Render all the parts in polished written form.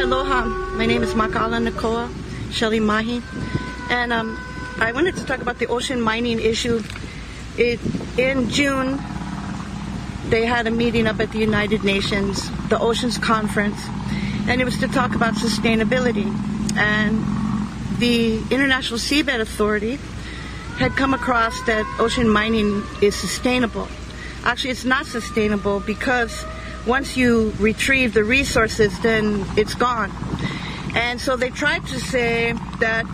Aloha, my name is Maka'ala Nakoa Shelly Mahi, and I wanted to talk about the ocean mining issue. In June, they had a meeting up at the United Nations, the Oceans Conference, and it was to talk about sustainability. And the International Seabed Authority had come across that ocean mining is sustainable. Actually, it's not sustainable because once you retrieve the resources, then it's gone. And so they tried to say that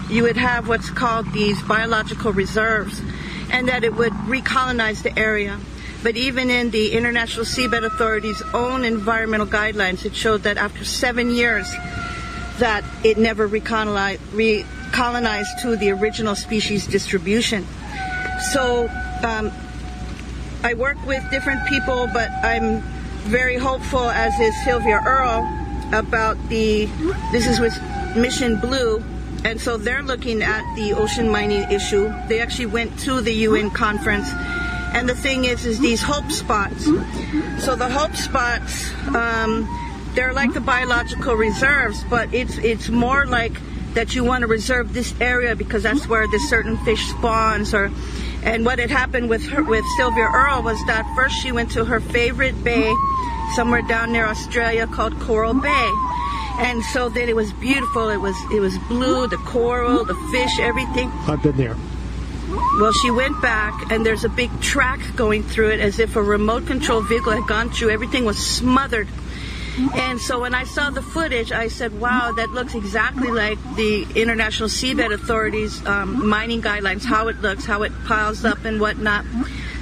you would have what's called these biological reserves and that it would recolonize the area. But even in the International Seabed Authority's own environmental guidelines, it showed that after 7 years that it never recolonized to the original species distribution. So I work with different people, but I'm very hopeful, as is Sylvia Earle, about this is with Mission Blue, and so they're looking at the ocean mining issue. They actually went to the UN conference, and the thing is these hope spots. So the hope spots, they're like the biological reserves, but it's more like that you want to reserve this area because that's where this certain fish spawns. And what had happened with Sylvia Earle was that first she went to her favorite bay somewhere down near Australia called Coral Bay. And so then it was beautiful. It was blue, the coral, the fish, everything. I've been there. Well, she went back, and there's a big track going through it as if a remote control vehicle had gone through. Everything was smothered. And so when I saw the footage, I said, wow, that looks exactly like the International Seabed Authority's mining guidelines, how it looks, how it piles up and whatnot.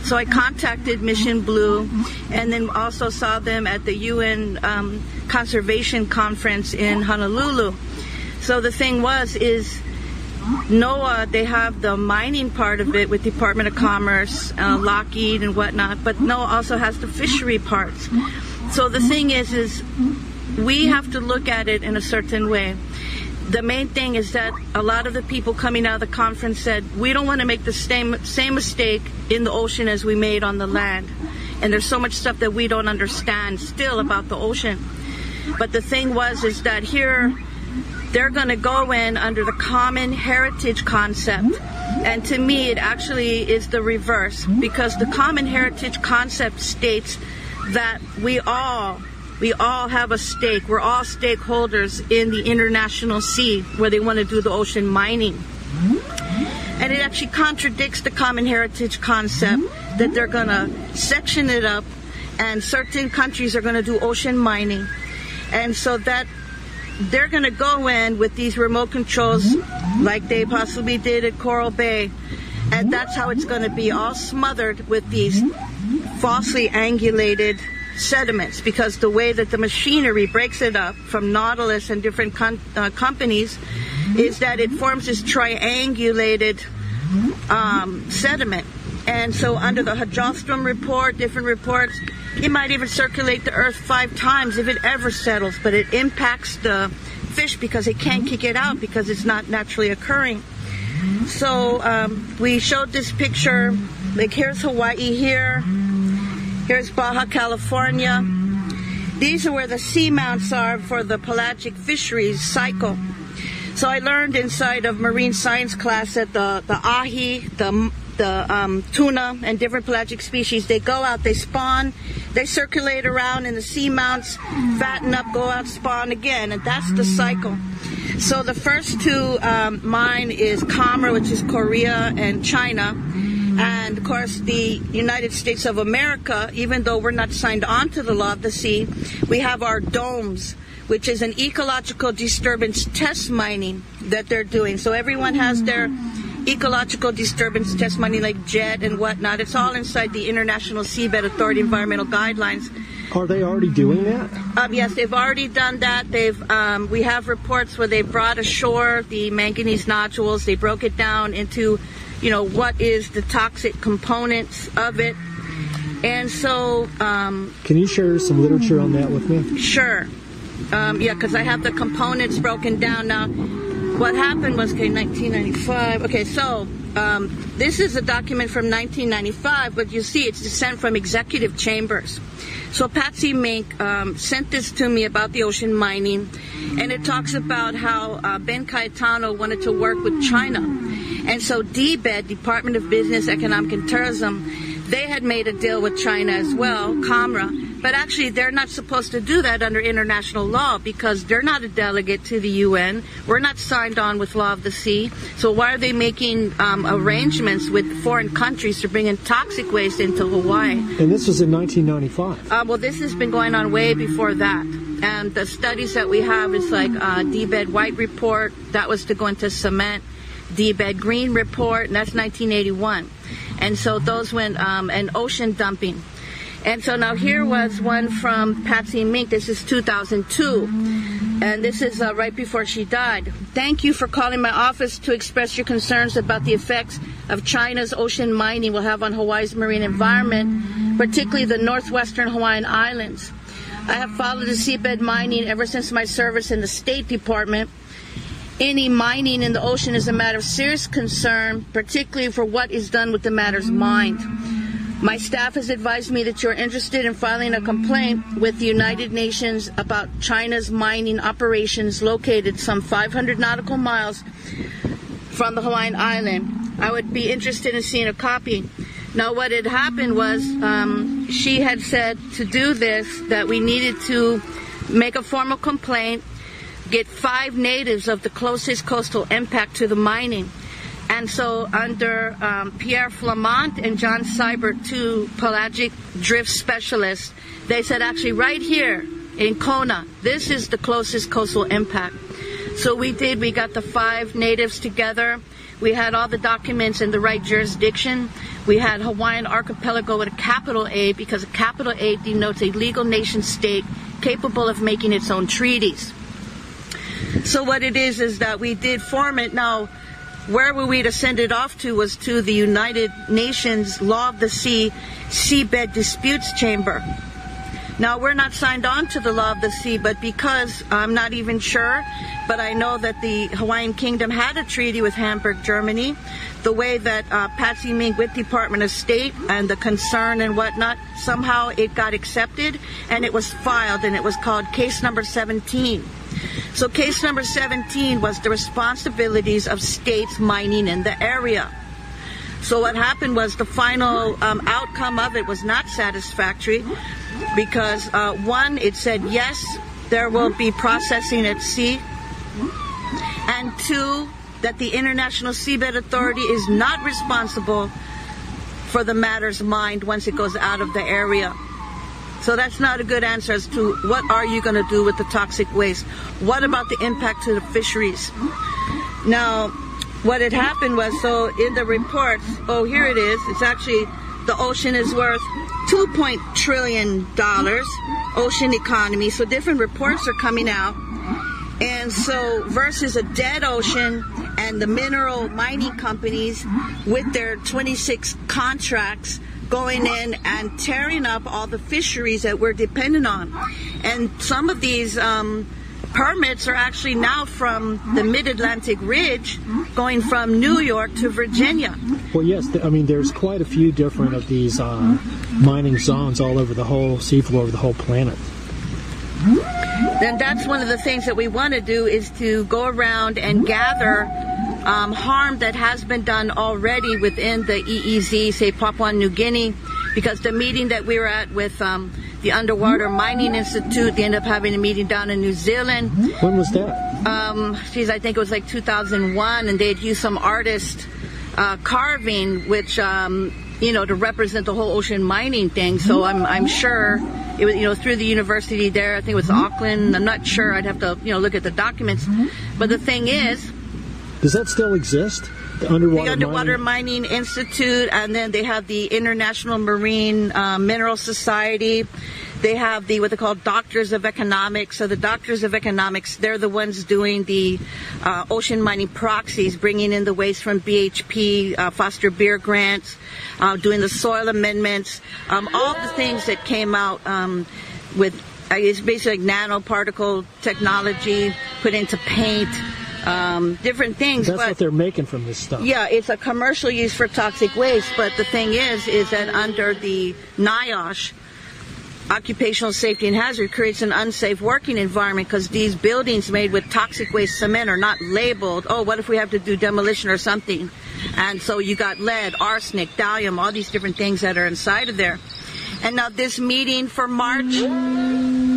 So I contacted Mission Blue and then also saw them at the UN Conservation Conference in Honolulu. So the thing is NOAA, they have the mining part of it with Department of Commerce, Lockheed and whatnot, but NOAA also has the fishery parts. So the thing is we have to look at it in a certain way. The main thing is that a lot of the people coming out of the conference said, we don't want to make the same mistake in the ocean as we made on the land. And there's so much stuff that we don't understand still about the ocean. But the thing is that here, they're going to go in under the common heritage concept. And to me, it actually is the reverse, because the common heritage concept states that we all have a stake. We're all stakeholders in the international sea where they want to do the ocean mining. And it actually contradicts the common heritage concept that they're going to section it up and certain countries are going to do ocean mining. And so that they're going to go in with these remote controls like they possibly did at Coral Bay. And that's how it's going to be, all smothered with these falsely angulated sediments, because the way that the machinery breaks it up from Nautilus and different companies is that it forms this triangulated sediment. And so under the Hydrostrom report, different reports, it might even circulate the Earth 5 times if it ever settles, but it impacts the fish because they can't kick it out because it's not naturally occurring. So we showed this picture, like here's Hawaii here, here's Baja California. These are where the seamounts are for the pelagic fisheries cycle. So I learned inside of marine science class that the ahi, the tuna and different pelagic species, they go out, they spawn, they circulate around in the seamounts, fatten up, go out, spawn again, and that's the cycle. So the first two mine is Commerce, which is Korea and China. And, of course, the United States of America, even though we're not signed on to the Law of the Sea, we have our DOMS, which is an ecological disturbance test mining that they're doing. So everyone has their ecological disturbance test mining like JET and whatnot. It's all inside the International Seabed Authority environmental guidelines. Are they already doing that? Yes, they've already done that. We have reports where they brought ashore the manganese nodules. They broke it down into what is the toxic components of it. And so... can you share some literature on that with me? Sure. Because I have the components broken down now. What happened was, 1995. Okay, so this is a document from 1995, but you see it's sent from executive chambers. So Patsy Mink sent this to me about the ocean mining, and it talks about how Ben Cayetano wanted to work with China. And so DBED, Department of Business, Economic and Tourism, they had made a deal with China as well, COMRA, but actually they're not supposed to do that under international law because they're not a delegate to the UN. We're not signed on with Law of the Sea. So why are they making arrangements with foreign countries to bring in toxic waste into Hawaii? And this was in 1995. Well, this has been going on way before that. And the studies that we have is like DBED White Report, that was to go into cement. DBED Green Report, and that's 1981. And so those went, and ocean dumping. And so now here was one from Patsy Mink. This is 2002. And this is right before she died. Thank you for calling my office to express your concerns about the effects of China's ocean mining will have on Hawaii's marine environment, particularly the northwestern Hawaiian Islands. I have followed the seabed mining ever since my service in the State Department. Any mining in the ocean is a matter of serious concern, particularly for what is done with the matters mined. My staff has advised me that you're interested in filing a complaint with the United Nations about China's mining operations located some 500 nautical miles from the Hawaiian island. I would be interested in seeing a copy. Now, what had happened was she had said to do this, that we needed to make a formal complaint, get 5 natives of the closest coastal impact to the mining. And so under Pierre Flamant and John Seibert, 2 pelagic drift specialists, they said actually right here in Kona, this is the closest coastal impact. So we got the 5 natives together. We had all the documents in the right jurisdiction. We had Hawaiian Archipelago with a capital A because a capital A denotes a legal nation state capable of making its own treaties. So what it is that we did form it. Now, where were we to send it off to was to the United Nations Law of the Sea Seabed Disputes Chamber. Now, we're not signed on to the Law of the Sea, but because I'm not even sure, but I know that the Hawaiian Kingdom had a treaty with Hamburg, Germany. The way that Patsy Mink with Department of State and the concern and whatnot, somehow it got accepted and it was filed, and it was called case number 17. So case number 17 was the responsibilities of states mining in the area. So what happened was the final outcome of it was not satisfactory because, one, it said, yes, there will be processing at sea, and 2, that the International Seabed Authority is not responsible for the matters mined once it goes out of the area. So that's not a good answer as to what are you going to do with the toxic waste. What about the impact to the fisheries? Now, what had happened was, so in the reports, oh, here it is. It's actually, the ocean is worth $2 trillion, ocean economy. So different reports are coming out. And so versus a dead ocean and the mineral mining companies with their 26 contracts going in and tearing up all the fisheries that we're dependent on. And some of these permits are actually now from the Mid-Atlantic Ridge, going from New York to Virginia. Well, yes, I mean, there's quite a few different of these mining zones all over the whole seafloor of the whole planet. And that's one of the things that we want to do, is to go around and gather harm that has been done already within the EEZ, say Papua New Guinea, because the meeting that we were at with the Underwater Mining Institute, they ended up having a meeting down in New Zealand. When was that? I think it was like 2001, and they had used some artist carving, which, to represent the whole ocean mining thing. So I'm sure it was, through the university there. I think it was Auckland. I'm not sure. I'd have to, look at the documents. But the thing is, does that still exist? The Underwater Mining Institute, and then they have the International Marine Mineral Society. They have what they call Doctors of Economics. So the Doctors of Economics, they're the ones doing the ocean mining proxies, bringing in the waste from BHP, Foster Beer grants, doing the soil amendments, all the things that came out with, it's basically like nanoparticle technology put into paint. different things. That's what they're making from this stuff. Yeah, it's a commercial use for toxic waste, but the thing is that under the NIOSH, Occupational Safety and Hazard, creates an unsafe working environment because these buildings made with toxic waste cement are not labeled, oh, what if we have to do demolition or something? And so you got lead, arsenic, thallium, all these different things that are inside of there. And now this meeting for March,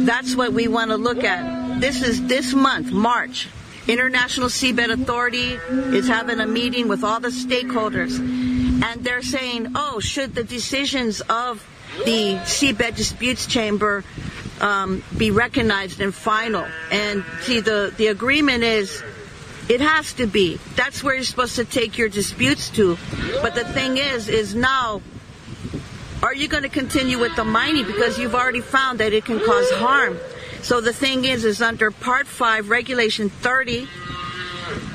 that's what we want to look at. This is this month, March. International Seabed Authority is having a meeting with all the stakeholders. And they're saying, oh, should the decisions of the Seabed Disputes Chamber be recognized and final? And see, the agreement is it has to be. That's where you're supposed to take your disputes to. But the thing is now, are you going to continue with the mining? Because you've already found that it can cause harm. So the thing is under Part 5, Regulation 30,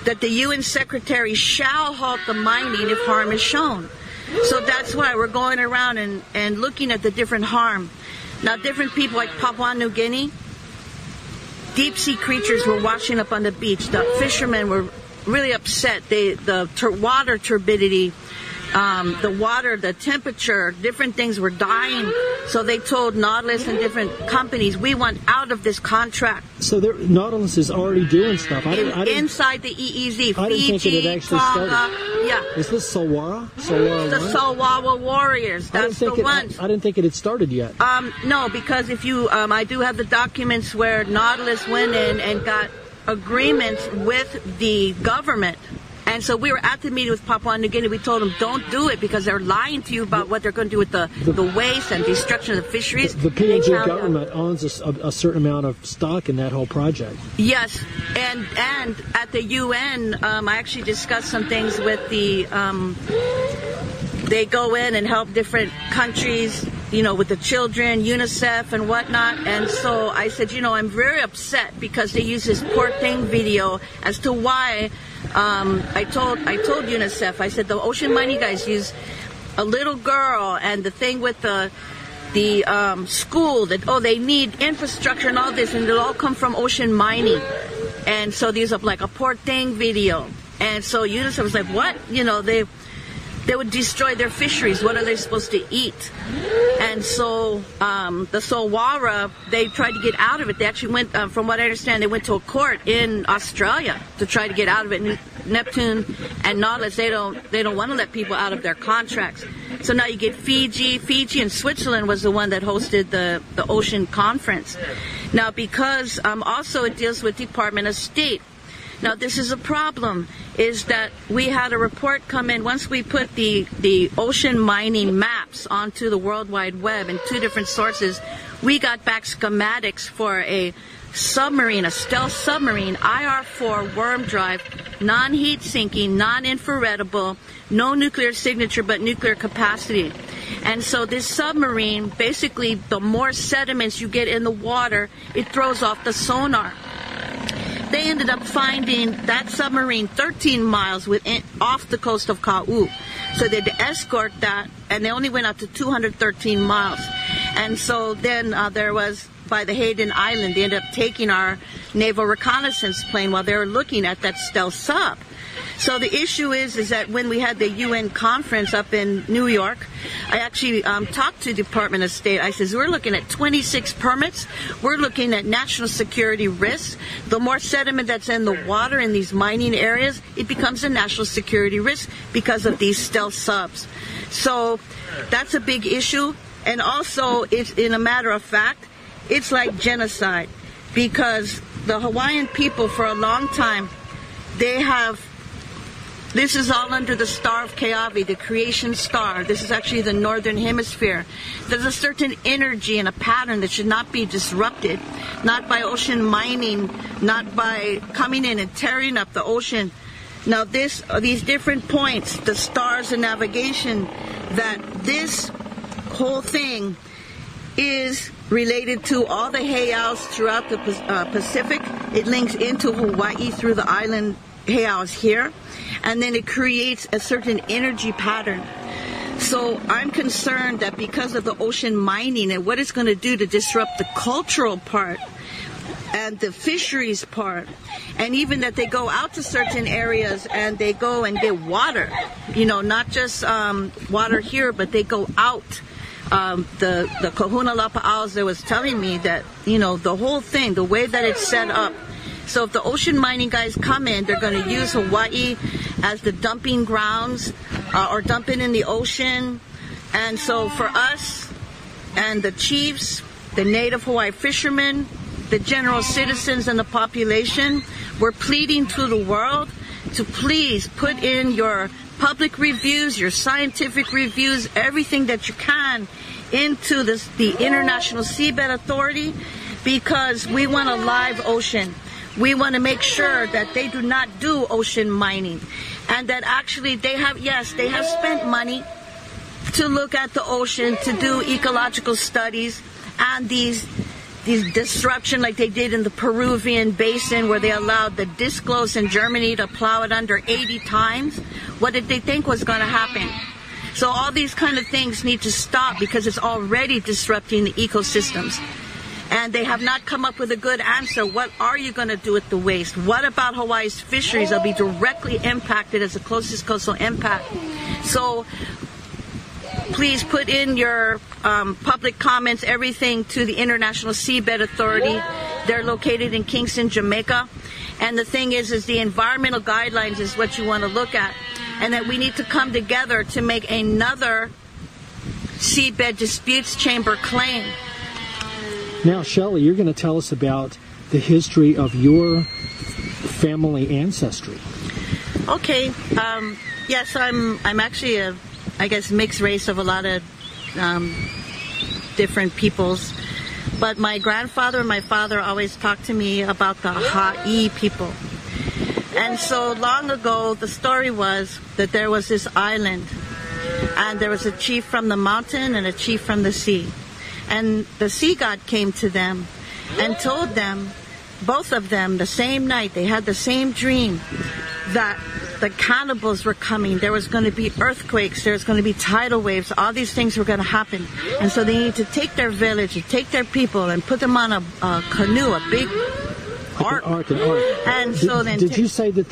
that the UN Secretary shall halt the mining if harm is shown. So that's why we're going around and looking at the different harm. Now, different people like Papua New Guinea, deep sea creatures were washing up on the beach. The fishermen were really upset. The water turbidity, the water, the temperature, different things were dying. So they told Nautilus and different companies, we want out of this contract. So Nautilus is already doing stuff. Inside the EEZ, I didn't think it had actually started. Yeah. Is this Solwara? The Solwara Warriors. That's the ones. I didn't think it had started yet. No, because if you, I do have the documents where Nautilus went in and got agreements with the government. And so we were at the meeting with Papua New Guinea. We told them, don't do it because they're lying to you about what they're going to do with the waste and destruction of the fisheries. The PNG government owns a certain amount of stock in that whole project. Yes. And at the UN, I actually discussed some things with the... they go in and help different countries, with the children, UNICEF and whatnot. And so I said, I'm very upset because they use this poor thing video as to why... I told UNICEF, I said the ocean mining guys use a little girl and the thing with the school that, they need infrastructure and all this, and it'll all come from ocean mining. And so these are like a poor thing video. And so UNICEF was like, what? They would destroy their fisheries. What are they supposed to eat? And so the Solwara, they tried to get out of it. They actually went, from what I understand, they went to a court in Australia to try to get out of it. Neptune and Nautilus, they don't want to let people out of their contracts. So now you get Fiji and Switzerland was the one that hosted the ocean conference. Now because also it deals with Department of State. Now, this is a problem, is that we had a report come in. Once we put the ocean mining maps onto the World Wide Web in 2 different sources, we got back schematics for a submarine, a stealth submarine, IR-4 worm drive, non-heat sinking, non-infraredable, no nuclear signature but nuclear capacity. And so this submarine, basically, the more sediments you get in the water, it throws off the sonar. They ended up finding that submarine 13 miles off the coast of Kau. So they had to escort that, and they only went up to 213 miles. And so then there was, by the Hayden Island, they ended up taking our naval reconnaissance plane while they were looking at that stealth sub. So the issue is that when we had the UN conference up in New York, I actually talked to Department of State. I says, we're looking at 26 permits. We're looking at national security risks. The more sediment that's in the water in these mining areas, it becomes a national security risk because of these stealth subs. So that's a big issue. And also, it's, in a matter of fact, it's like genocide because the Hawaiian people for a long time, this is all under the star of Keawe, the creation star. This is actually the northern hemisphere. There's a certain energy and a pattern that should not be disrupted, not by ocean mining, not by coming in and tearing up the ocean. Now these different points, the stars and navigation, that this whole thing is related to all the heiaus throughout the Pacific. It links into Hawaii through the island heiaus here. And then it creates a certain energy pattern. So I'm concerned that because of the ocean mining and what it's going to do to disrupt the cultural part, and the fisheries part, and even that they go out to certain areas and they go and get water, not just water here, but they go out. The Kahuna Lapa'aus that was telling me that, the whole thing, the way that it's set up. So if the ocean mining guys come in, they're going to use Hawaii as the dumping grounds or dump it in the ocean. And so for us and the chiefs, the native Hawaii fishermen, the general citizens and the population, we're pleading to the world to please put in your public reviews, your scientific reviews, everything that you can into the International Seabed Authority, because we want a live ocean. We want to make sure that they do not do ocean mining, and that actually they have spent money to look at the ocean, to do ecological studies, and these disruption like they did in the Peruvian basin where they allowed the disclose in Germany to plow it under 80 times. What did they think was going to happen? So all these kind of things need to stop because it's already disrupting the ecosystems. And they have not come up with a good answer. What are you going to do with the waste? What about Hawaii's fisheries? They'll be directly impacted as the closest coastal impact. So please put in your public comments, everything to the International Seabed Authority. They're located in Kingston, Jamaica. And the thing is the environmental guidelines is what you want to look at. And that we need to come together to make another seabed disputes chamber claim. Now, Shelly, you're going to tell us about the history of your family ancestry. Okay. Yes, I'm actually a mixed race of a lot of different peoples. But my grandfather and my father always talked to me about the Ha'i people. And so long ago, the story was that there was this island, and there was a chief from the mountain and a chief from the sea. And the sea god came to them and told them, both of them, the same night, they had the same dream, that the cannibals were coming. There was going to be earthquakes. There was going to be tidal waves. All these things were going to happen. And so they need to take their village, and take their people, and put them on a canoe, a big ark. And so then... Did you say that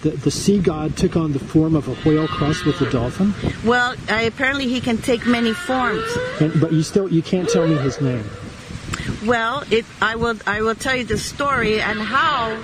the sea god took on the form of a whale crest with a dolphin? Well, apparently he can take many forms. But you can't tell me his name. Well, I will tell you the story and how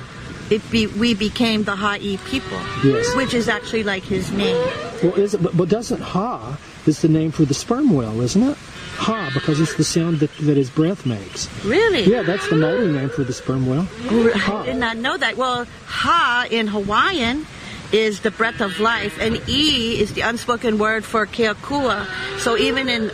we became the Ha'i people. Yes. Which is actually like his name. Well, but doesn't Ha is the name for the sperm whale, isn't it? Ha, because it's the sound that his breath makes. Really? Yeah, that's the Maori name for the sperm whale. I did not know that. Well, Ha in Hawaiian is the breath of life, and E is the unspoken word for keakua. So even in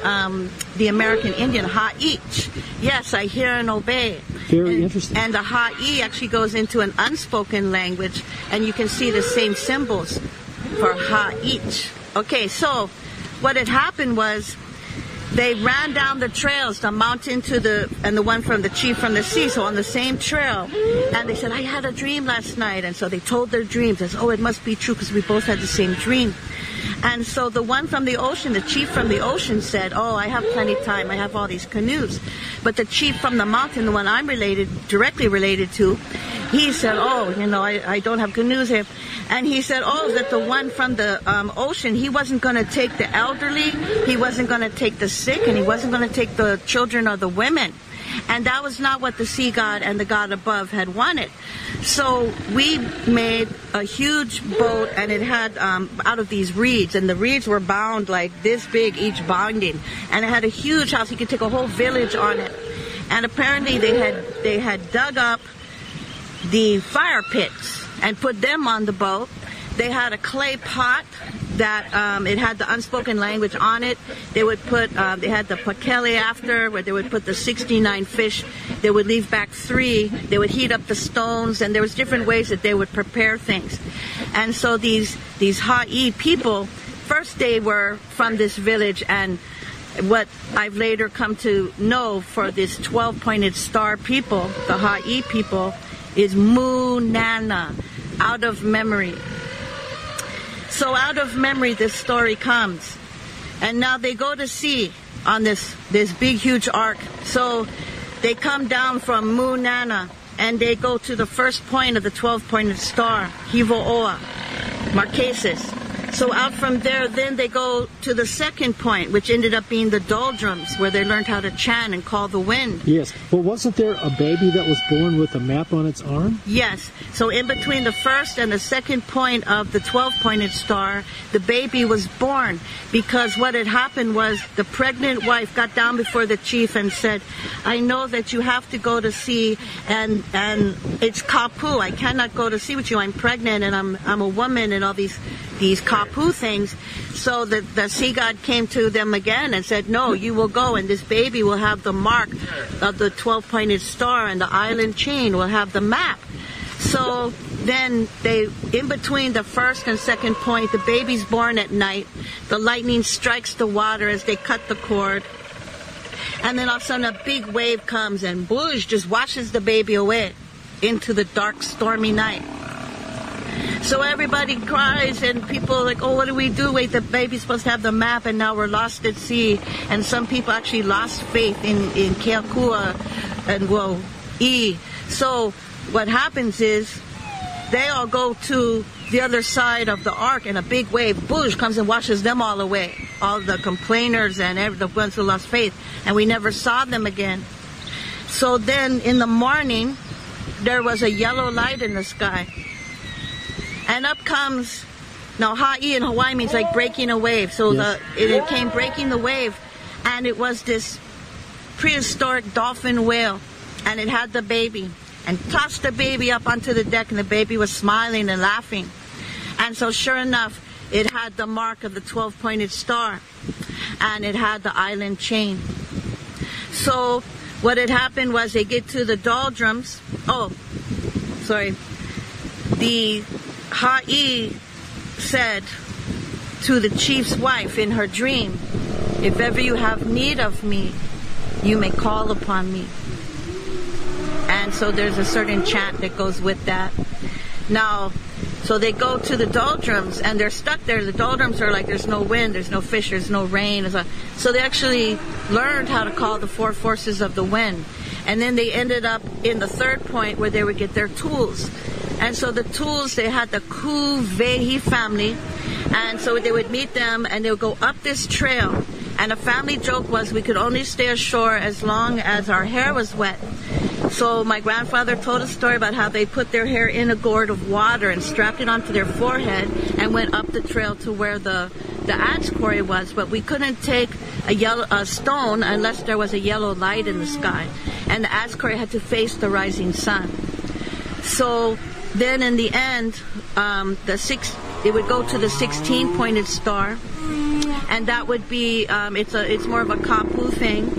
the American Indian, Ha-ich, yes, I hear and obey. Very interesting. And the Ha-i actually goes into an unspoken language, and you can see the same symbols for Ha-ich. Okay, so what had happened was they ran down the trails, the mountain and the one from the chief from the sea, so on the same trail. And they said, I had a dream last night. And so they told their dreams. They said, oh, it must be true because we both had the same dream. And so the one from the ocean, the chief from the ocean said, oh, I have plenty of time. I have all these canoes. But the chief from the mountain, the one I'm directly related to, he said, oh, I don't have canoes here. And he said, oh, that the one from the ocean, he wasn't going to take the elderly, he wasn't going to take the sick, and he wasn't going to take the children or the women. And that was not what the sea god and the god above had wanted. So we made a huge boat, and it had out of these reeds, and the reeds were bound like this big, each binding. And it had a huge house. You could take a whole village on it. And apparently they had dug up the fire pits and put them on the boat. They had a clay pot that it had the unspoken language on it. They would put, they had the pakele after, where they would put the 69 fish. They would leave back 3. They would heat up the stones, and there was different ways that they would prepare things. And so these Ha'i people, first they were from this village, and what I've later come to know for this 12-pointed star people, the Ha'i people, is Mu Nana, out of memory. So out of memory, this story comes. And now they go to sea on this big, huge ark. So they come down from Mu Nana, and they go to the first point of the 12-pointed star, Hivo'oa, Marquesas. So out from there, then they go to the second point, which ended up being the doldrums, where they learned how to chant and call the wind. Yes, but wasn't there a baby that was born with a map on its arm? Yes. So in between the first and the second point of the 12-pointed star, the baby was born, because what had happened was the pregnant wife got down before the chief and said, I know that you have to go to sea, and it's kapu. I cannot go to sea with you. I'm pregnant, and I'm a woman, and all these kapu things. So the sea god came to them again and said, no, you will go, and this baby will have the mark of the 12-pointed star, and the island chain will have the map. So then in between the first and second point, the baby's born at night. The lightning strikes the water as they cut the cord. And then all of a sudden a big wave comes and whoosh, just washes the baby away into the dark, stormy night. So everybody cries, and people are like, oh, what do we do? Wait, the baby's supposed to have the map, and now we're lost at sea. And some people actually lost faith in Keakua and So what happens is they all go to the other side of the ark, and a big wave, boosh, comes and washes them all away. All the complainers and the ones who lost faith. And we never saw them again. So then in the morning, there was a yellow light in the sky. And up comes, now ha'i in Hawaii means like breaking a wave. So yes. It came breaking the wave, and it was this prehistoric dolphin whale, and it had the baby, and tossed the baby up onto the deck, and the baby was smiling and laughing. And so sure enough, it had the mark of the 12-pointed star, and it had the island chain. So what had happened was they get to the doldrums. The ha'i said to the chief's wife in her dream, if ever you have need of me, you may call upon me. And so there's a certain chant that goes with that. Now, so they go to the doldrums, and they're stuck there. The doldrums are like, there's no wind, there's no fish, there's no rain. So they actually learned how to call the four forces of the wind. And then they ended up in the third point where they would get their tools. And so the tools, they had the Kuvehi family, and so they would meet them, and they would go up this trail. And a family joke was we could only stay ashore as long as our hair was wet. So my grandfather told a story about how they put their hair in a gourd of water and strapped it onto their forehead and went up the trail to where the adze quarry was. But we couldn't take a stone unless there was a yellow light in the sky. And the adze quarry had to face the rising sun. So then in the end, it would go to the 16-pointed star, and that would be, it's more of a kapu thing,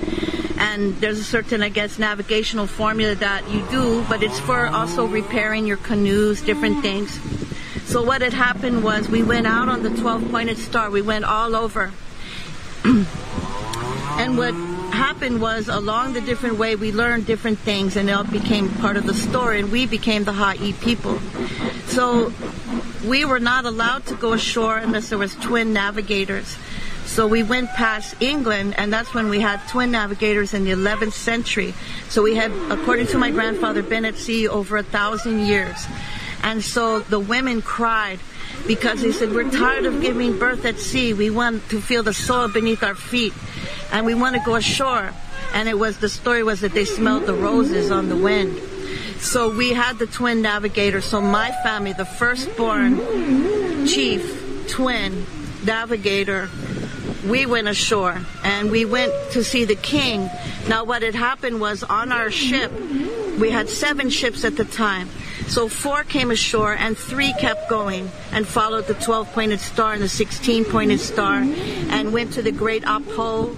and there's a certain, I guess, navigational formula that you do, but it's for also repairing your canoes, different things. So what had happened was we went out on the 12-pointed star, we went all over, and what happened was along the different way we learned different things, and it all became part of the story, and we became the ha'i people. So we were not allowed to go ashore unless there was twin navigators. So we went past England, and that's when we had twin navigators in the 11th century. So we had, according to my grandfather, been at sea over 1,000 years. And so the women cried because they said, we're tired of giving birth at sea. We want to feel the soil beneath our feet, and we want to go ashore. And the story was that they smelled the roses on the wind. So we had the twin navigators. So my family, the firstborn chief, twin navigator, we went ashore, and we went to see the king. Now what had happened was on our ship, we had 7 ships at the time. So 4 came ashore, and 3 kept going and followed the 12-pointed star and the 16-pointed star, and went to the Great Apo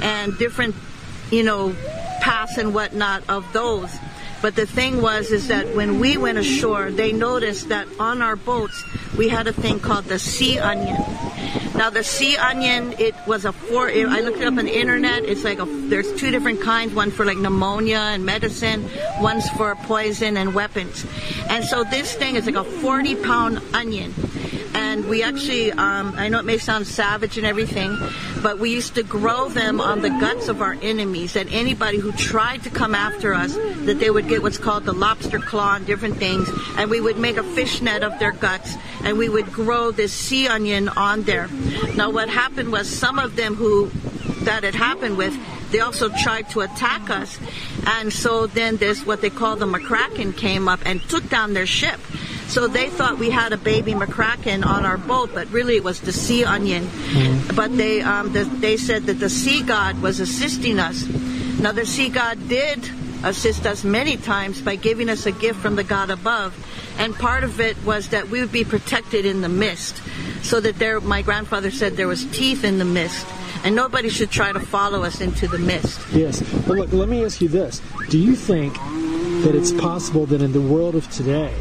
and different, paths and whatnot of those. But the thing is that when we went ashore, they noticed that on our boats, we had a thing called the sea onion. Now, the sea onion, it was I looked it up on the internet. It's like there's 2 different kinds, one for like pneumonia and medicine, one's for poison and weapons. And so this thing is like a 40-pound onion. And we actually, I know it may sound savage and everything, but we used to grow them on the guts of our enemies. And anybody who tried to come after us, that they would get what's called the lobster claw and different things. And we would make a fishnet of their guts, and we would grow this sea onion on there. Now what happened was some of them that had happened with, they also tried to attack us. And so then this, what they call the McCracken, came up and took down their ship. So they thought we had a baby McCracken on our boat, but really it was the sea onion. But they said that the sea god was assisting us. Now the sea god did assist us many times by giving us a gift from the God above. And part of it was that we would be protected in the mist. So that my grandfather said there was teeth in the mist. And nobody should try to follow us into the mist. Yes. But look, let me ask you this. Do you think that it's possible that in the world of today,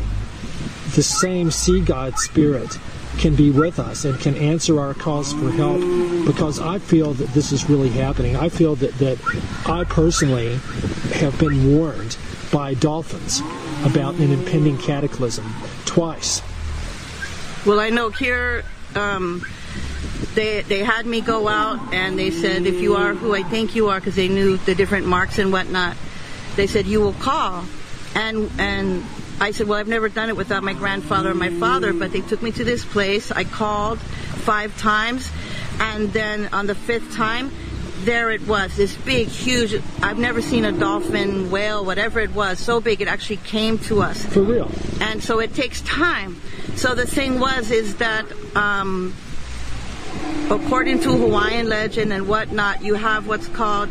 the same sea god spirit can be with us and can answer our calls for help? Because I feel that this is really happening. I feel that I personally have been warned by dolphins about an impending cataclysm twice. Well, I know here they had me go out, and they said, if you are who I think you are, because they knew the different marks and whatnot, they said, you will call. And I said, well, I've never done it without my grandfather and my father, but they took me to this place. I called 5 times, and then on the 5th time, there it was, this big, huge, I've never seen a dolphin, whale, whatever it was, so big it actually came to us. For real? And so it takes time. So the thing is that according to Hawaiian legend and whatnot, you have what's called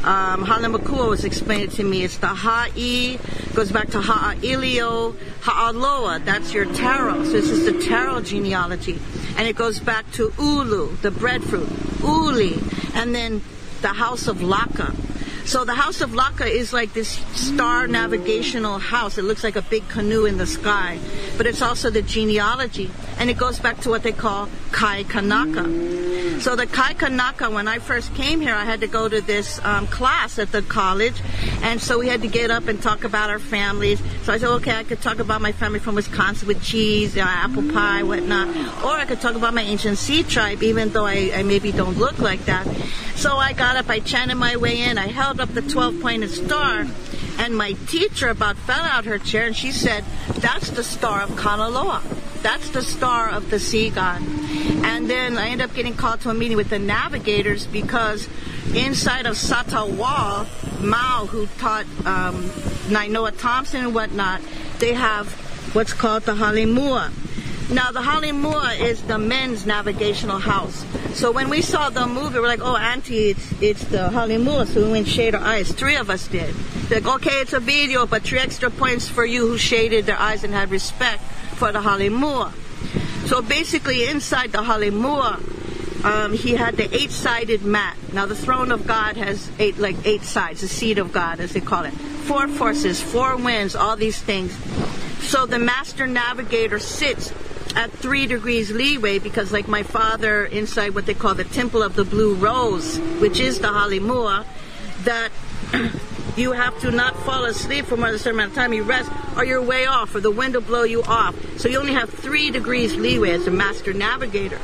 Halamakua was explained to me. It's the Ha'i, goes back to Ha'ilio, Ha'aloa, that's your taro. So this is the taro genealogy. And it goes back to Ulu, the breadfruit, Uli, and then the house of Laka. So the house of Laka is like this star navigational house. It looks like a big canoe in the sky. But it's also the genealogy. And it goes back to what they call Kai Kanaka. So the Kai Kanaka, when I first came here, I had to go to this class at the college. And so we had to get up and talk about our families. So I said, okay, I could talk about my family from Wisconsin with cheese, apple pie, whatnot. Or I could talk about my ancient sea tribe, even though I maybe don't look like that. So I got up, I chanted my way in, I held up the 12-pointed star, and my teacher about fell out her chair, and she said, that's the star of Kanaloa. That's the star of the sea god. And then I ended up getting called to a meeting with the navigators because inside of Satawa, Mao, who taught Nainoa Thompson and whatnot, they have what's called the Halimua. Now, the Halimua is the men's navigational house. So when we saw the movie, we're like, oh, Auntie, it's the Halimua. So we went and shaded our eyes. 3 of us did. They're like, okay, it's a video, but 3 extra points for you who shaded their eyes and had respect for the Halimua. So basically, inside the Halimua, he had the 8-sided mat. Now, the throne of God has 8 sides, the seat of God, as they call it. 4 forces, 4 winds, all these things. So the master navigator sits at 3 degrees leeway because, like my father, inside what they call the Temple of the Blue Rose, which is the Halimua, that you have to not fall asleep for more than a certain amount of time. You rest, or you're way off, or the wind will blow you off. So you only have 3 degrees leeway as a master navigator.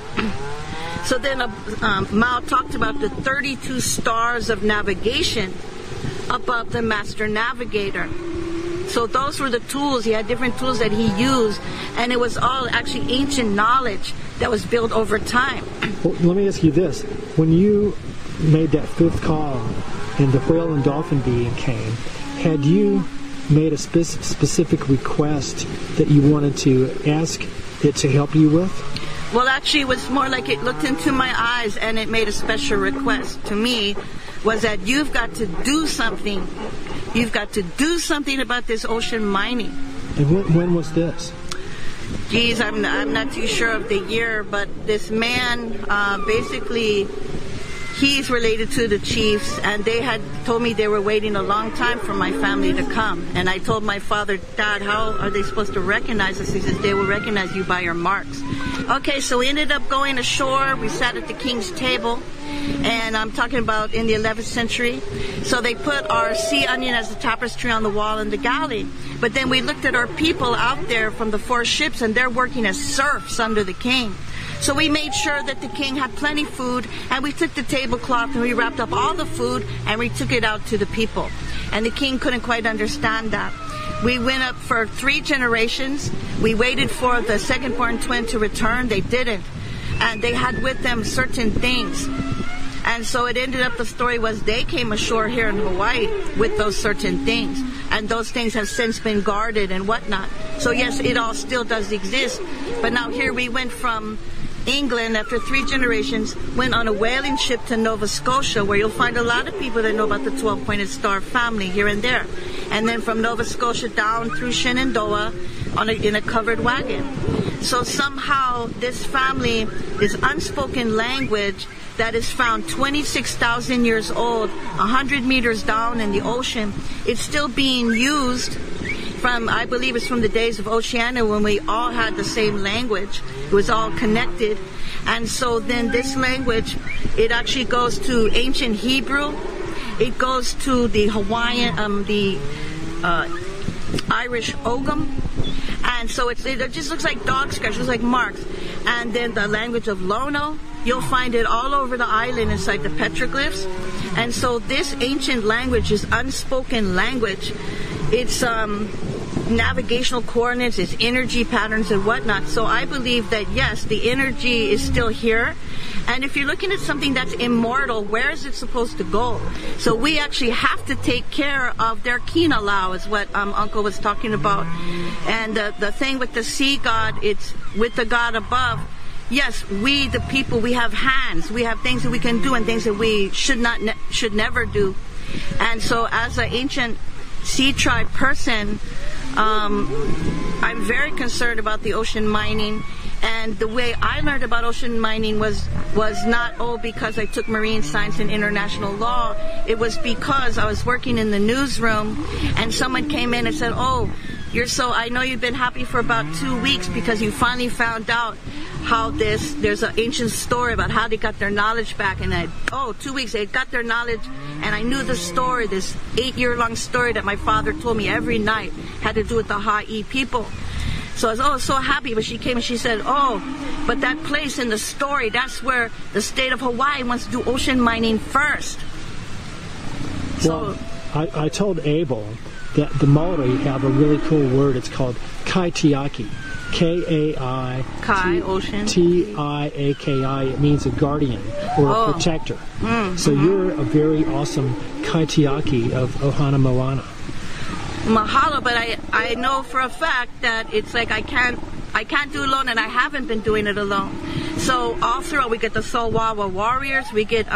So then Mao talked about the 32 stars of navigation above the master navigator. So those were the tools. He had different tools that he used, and it was all actually ancient knowledge that was built over time. Well, let me ask you this. When you made that 5th call and the whale and dolphin being came, had you made a specific request that you wanted to ask it to help you with? Well, actually, it was more like it looked into my eyes and it made a special request to me, was that you've got to do something. You've got to do something about this ocean mining. And when was this? Geez, I'm not too sure of the year, but this man, basically, he's related to the chiefs, and they had told me they were waiting a long time for my family to come. And I told my father, Dad, how are they supposed to recognize us? He says, they will recognize you by your marks. Okay, so we ended up going ashore. We sat at the king's table, And I'm talking about in the 11th century. So they put our sea onion as a tapestry on the wall in the galley. But then we looked at our people out there from the 4 ships, and they're working as serfs under the king. So we made sure that the king had plenty food, and we took the tablecloth and we wrapped up all the food and we took it out to the people. And the king couldn't quite understand that. We went up for 3 generations. We waited for the second-born twin to return. They didn't. And they had with them certain things. And so it ended up, the story was they came ashore here in Hawaii with those certain things. And those things have since been guarded and whatnot. So yes, it all still does exist. But now here we went from England, after 3 generations, went on a whaling ship to Nova Scotia, where you'll find a lot of people that know about the 12-pointed star family here and there. And then from Nova Scotia down through Shenandoah in a covered wagon. So somehow this family, this unspoken language that is found 26,000 years old, 100 meters down in the ocean, it's still being used from, I believe it's from the days of Oceania, when we all had the same language. It was all connected. And so then this language, it actually goes to ancient Hebrew. It goes to the Hawaiian, Irish Ogham. And so it just looks like dog scratch, it looks like marks. And then the language of Lono, you'll find it all over the island inside the petroglyphs. And so this ancient language is unspoken language. It's navigational coordinates, it's energy patterns and whatnot. So I believe that yes, the energy is still here. And if you're looking at something that's immortal, where is it supposed to go? So we actually have to take care of their kinalau, is what Uncle was talking about. And the thing with the sea god, it's with the god above. Yes, we, the people, we have hands. We have things that we can do and things that we should never do. And so as an ancient sea tribe person, I'm very concerned about the ocean mining. And the way I learned about ocean mining was not, because I took marine science and international law. It was because I was working in the newsroom and someone came in and said, I know you've been happy for about 2 weeks because you finally found out how there's an ancient story about how they got their knowledge back. And 2 weeks, they got their knowledge. And I knew the story, this 8-year-long story that my father told me every night, had to do with the Ha'i people. So I was so happy, but she came and she said, but that place in the story, that's where the state of Hawaii wants to do ocean mining first. Well, I told Abel that the Maori have a really cool word. It's called kaitiaki. Kai, ocean. Tiaki. It means a guardian or a protector. So you're a very awesome kaitiaki of Ohana Moana. Mahalo, but I know for a fact that it's like I can't do it alone, and I haven't been doing it alone. So all throughout, we get the Solwawa Warriors. We get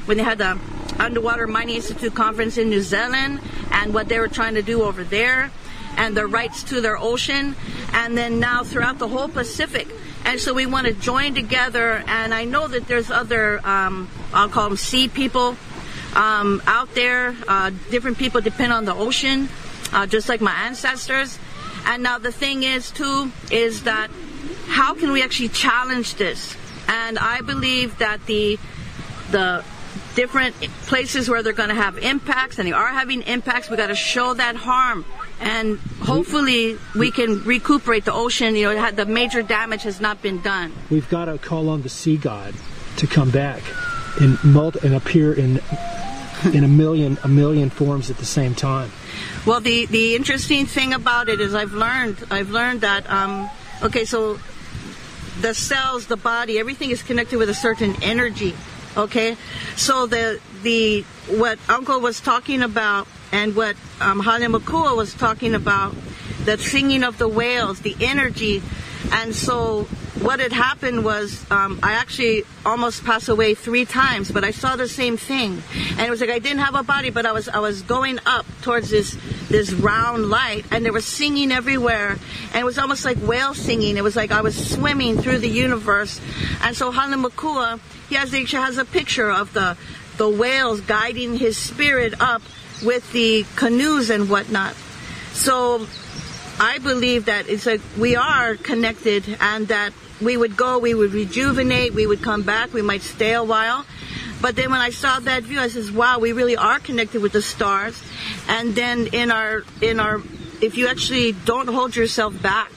when they had the Underwater Mining Institute conference in New Zealand and what they were trying to do over there, and their rights to their ocean, and then now throughout the whole Pacific. And so we want to join together, and I know that there's other, I'll call them sea people out there. Different people depend on the ocean, just like my ancestors. And now the thing is, too, is that how can we actually challenge this? And I believe that the different places where they're going to have impacts, and they are having impacts, we got to show that harm. And hopefully we can recuperate the ocean. The major damage has not been done. We've got to call on the sea god to come back and appear in a million forms at the same time. Well, the interesting thing about it is I've learned that so the cells, the body, everything is connected with a certain energy. Okay, so the what Uncle was talking about and what Halemakua was talking about, the singing of the whales, the energy, and so what had happened was I actually almost passed away 3 times, but I saw the same thing, and it was like I didn't have a body, but I was going up towards this round light, and there was singing everywhere, and it was almost like whale singing. It was like I was swimming through the universe. And so Halemakua, he actually has a picture of the whales guiding his spirit up with the canoes and whatnot. So I believe that it's like we are connected, and that we would go, we would rejuvenate, we would come back, we might stay a while. But then when I saw that view, I says, wow, we really are connected with the stars. And then in our, if you actually don't hold yourself back,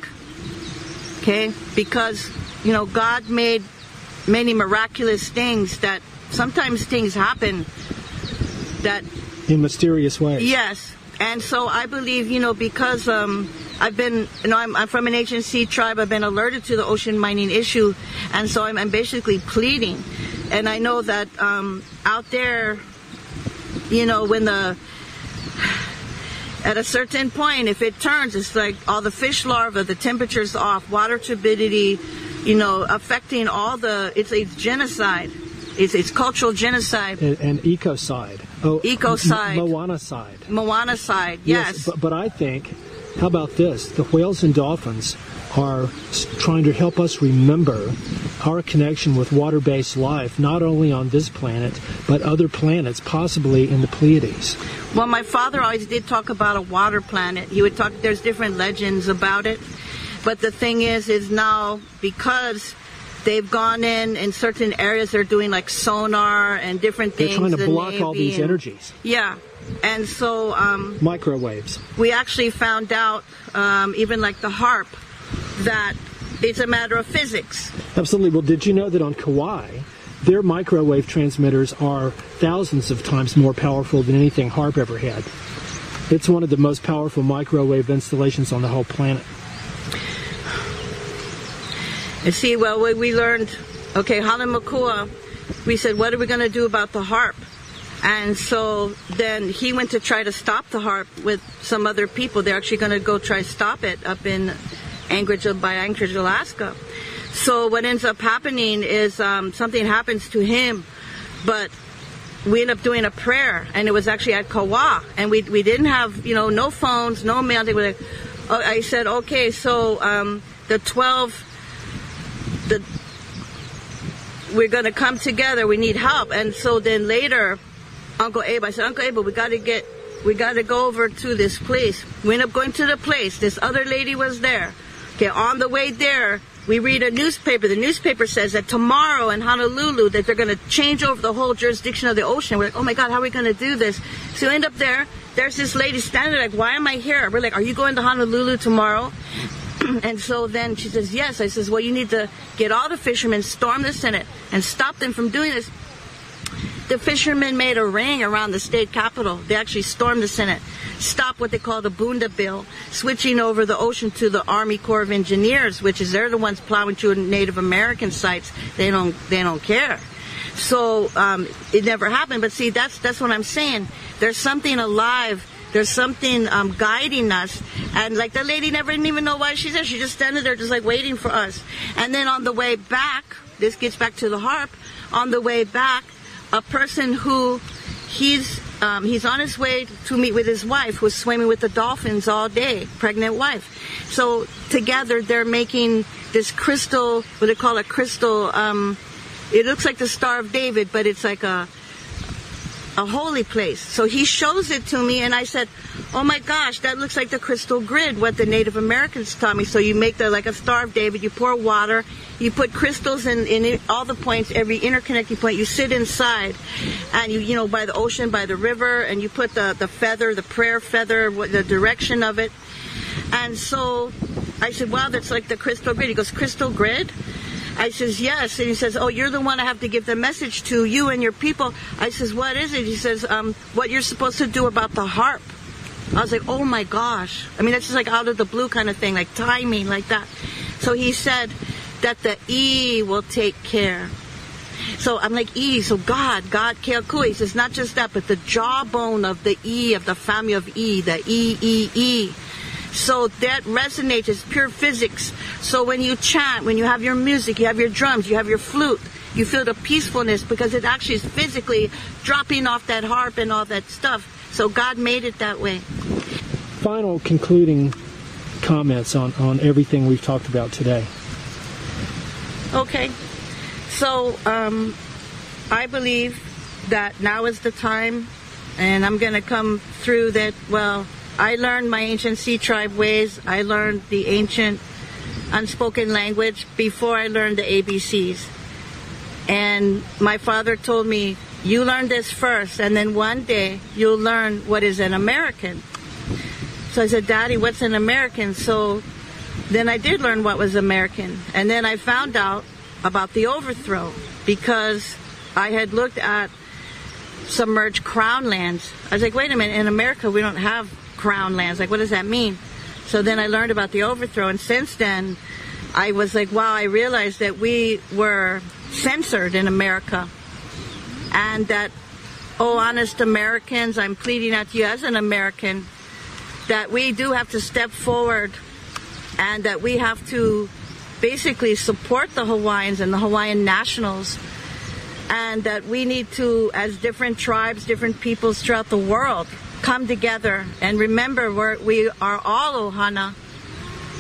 okay, because, you know, God made many miraculous things that sometimes things happen that in mysterious ways. Yes. And so I believe, you know, because I've been, you know, I'm from an agency tribe. I've been alerted to the ocean mining issue, and so I'm basically pleading. And I know that out there, you know, at a certain point, if it turns, it's like all the fish larvae, the temperature's off, water turbidity, you know, affecting all the, it's genocide. It's cultural genocide. And ecocide. Oh, ecocide. Moana-cide. Moana-cide, yes. But I think, how about this? The whales and dolphins are trying to help us remember our connection with water-based life, not only on this planet, but other planets, possibly in the Pleiades. Well, my father always did talk about a water planet. He would talk, there's different legends about it. But the thing is now, because they've gone in certain areas, they're doing like sonar and different things. They're trying to block all these energies. Yeah. And so microwaves. We actually found out, even like the HAARP, that it's a matter of physics. Absolutely. Well, did you know that on Kauai, their microwave transmitters are thousands of times more powerful than anything HAARP ever had? It's one of the most powerful microwave installations on the whole planet. And see, well, we learned, okay, Halemakua, we said, what are we going to do about the HAARP? And so then he went to try to stop the HAARP with some other people. They're actually going to go try to stop it up in Anchorage, Alaska. So what ends up happening is something happens to him, but we end up doing a prayer, and it was actually at Kauai, and we didn't have, you know, no phones, no mail. I said, okay, so we're going to come together. We need help. And so then later, Uncle Abe, I said, Uncle Abe, we got to go over to this place. We end up going to the place. This other lady was there. Okay, on the way there, we read a newspaper. The newspaper says that tomorrow in Honolulu that they're going to change over the whole jurisdiction of the ocean. We're like, oh my God, how are we going to do this? So we end up there. There's this lady standing there like, why am I here? We're like, are you going to Honolulu tomorrow? And so then she says, yes. I says, well, you need to get all the fishermen, storm the Senate, and stop them from doing this. The fishermen made a ring around the state capitol. They actually stormed the Senate, stopped what they call the Bunda Bill, switching over the ocean to the Army Corps of Engineers, which is they're the ones plowing through Native American sites. They don't care. So it never happened. But see, that's what I'm saying. There's something alive. There's something guiding us. And like the lady never didn't even know why she's there. She just standing there just like waiting for us. And then on the way back, this gets back to the HAARP, on the way back, a person who he's on his way to meet with his wife, who's swimming with the dolphins all day, pregnant wife. So together they're making this crystal, what they call a crystal, it looks like the Star of David, but it's like a holy place. So he shows it to me, and I said, oh my gosh, that looks like the crystal grid, what the Native Americans taught me. So you make like a Star of David, you pour water, you put crystals in all the points, every interconnecting point, you sit inside, and you know, by the ocean, by the river, and you put the feather, the prayer feather, the direction of it. And so I said, wow, that's like the crystal grid. He goes, crystal grid? I says, yes. And he says, oh, you're the one I have to give the message to, you and your people. I says, what is it? He says, what you're supposed to do about the HAARP. I was like, oh my gosh. I mean, that's just like out of the blue kind of thing, like timing, like that. So he said that the E will take care. So I'm like, E, so God, Keakua. He says, not just that, but the jawbone of the E, of the family of E, the E. So that resonates, it's pure physics. So when you chant, when you have your music, you have your drums, you have your flute, you feel the peacefulness because it actually is physically dropping off that harp and all that stuff. So God made it that way. Final concluding comments on everything we've talked about today. Okay. So I believe that now is the time, and I'm going to come through that, well, I learned my ancient sea tribe ways. I learned the ancient unspoken language before I learned the ABCs. And my father told me, you learn this first, and then one day you'll learn what is an American. So I said, Daddy, what's an American? So then I did learn what was American. And then I found out about the overthrow because I had looked at submerged crown lands. I was like, wait a minute, in America we don't have crown lands. Like, what does that mean? So then I learned about the overthrow, and since then I was like, wow, I realized that we were censored in America, and that, oh, honest Americans, I'm pleading out to you as an American, that we do have to step forward, and that we have to basically support the Hawaiians and the Hawaiian nationals, and that we need to, as different tribes, different peoples throughout the world, come together and remember we are all Ohana,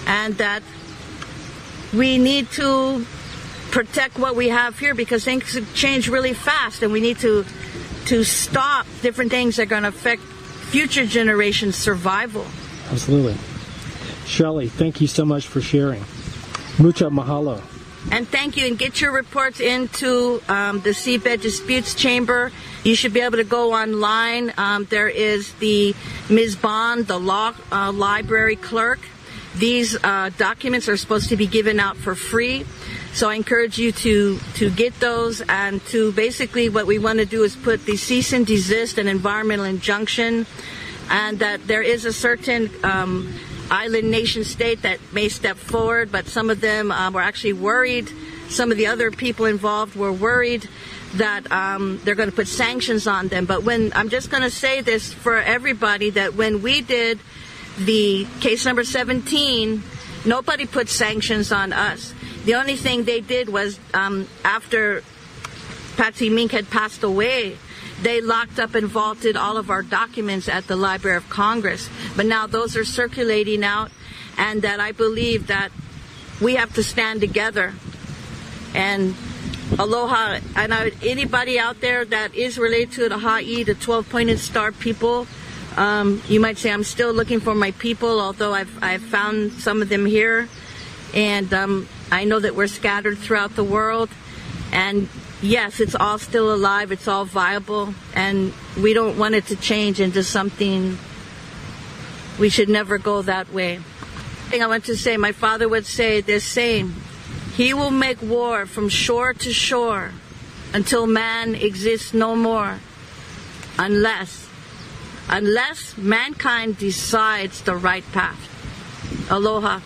and that we need to protect what we have here because things change really fast, and we need to stop different things that are going to affect future generations' survival. Absolutely. Shelly, thank you so much for sharing. Mucha mahalo. And thank you, and get your reports into the Seabed Disputes Chamber. You should be able to go online. There is the Ms. Bond, the law library clerk. These documents are supposed to be given out for free. So I encourage you to get those, and to basically what we want to do is put the cease and desist and environmental injunction, and that there is a certain island nation state that may step forward, but some of them were actually worried. Some of the other people involved were worried that they're going to put sanctions on them. But I'm just going to say this for everybody, that when we did the case number 17, nobody put sanctions on us. The only thing they did was after Patsy Mink had passed away, they locked up and vaulted all of our documents at the Library of Congress. But now those are circulating out, and that I believe that we have to stand together. And aloha, and anybody out there that is related to the Ha'i, the 12-pointed star people, you might say, I'm still looking for my people, although I've found some of them here. And I know that we're scattered throughout the world. And yes, it's all still alive, it's all viable, and we don't want it to change into something. We should never go that way. The thing I want to say, my father would say this saying, he will make war from shore to shore until man exists no more, unless mankind decides the right path. Aloha.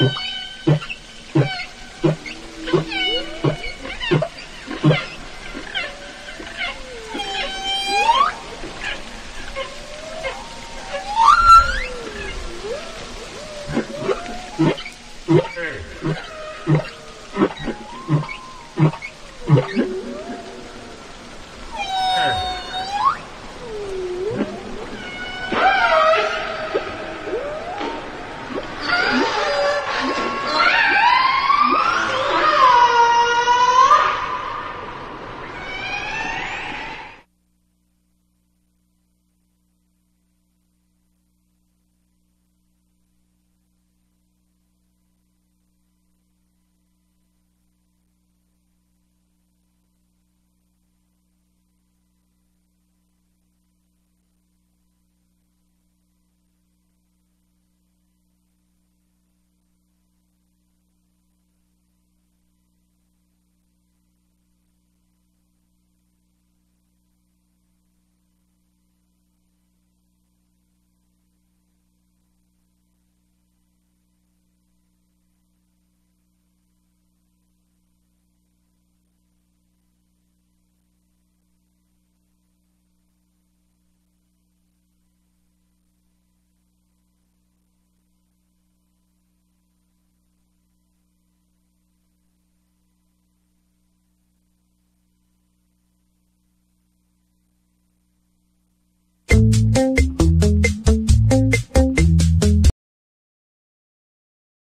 you.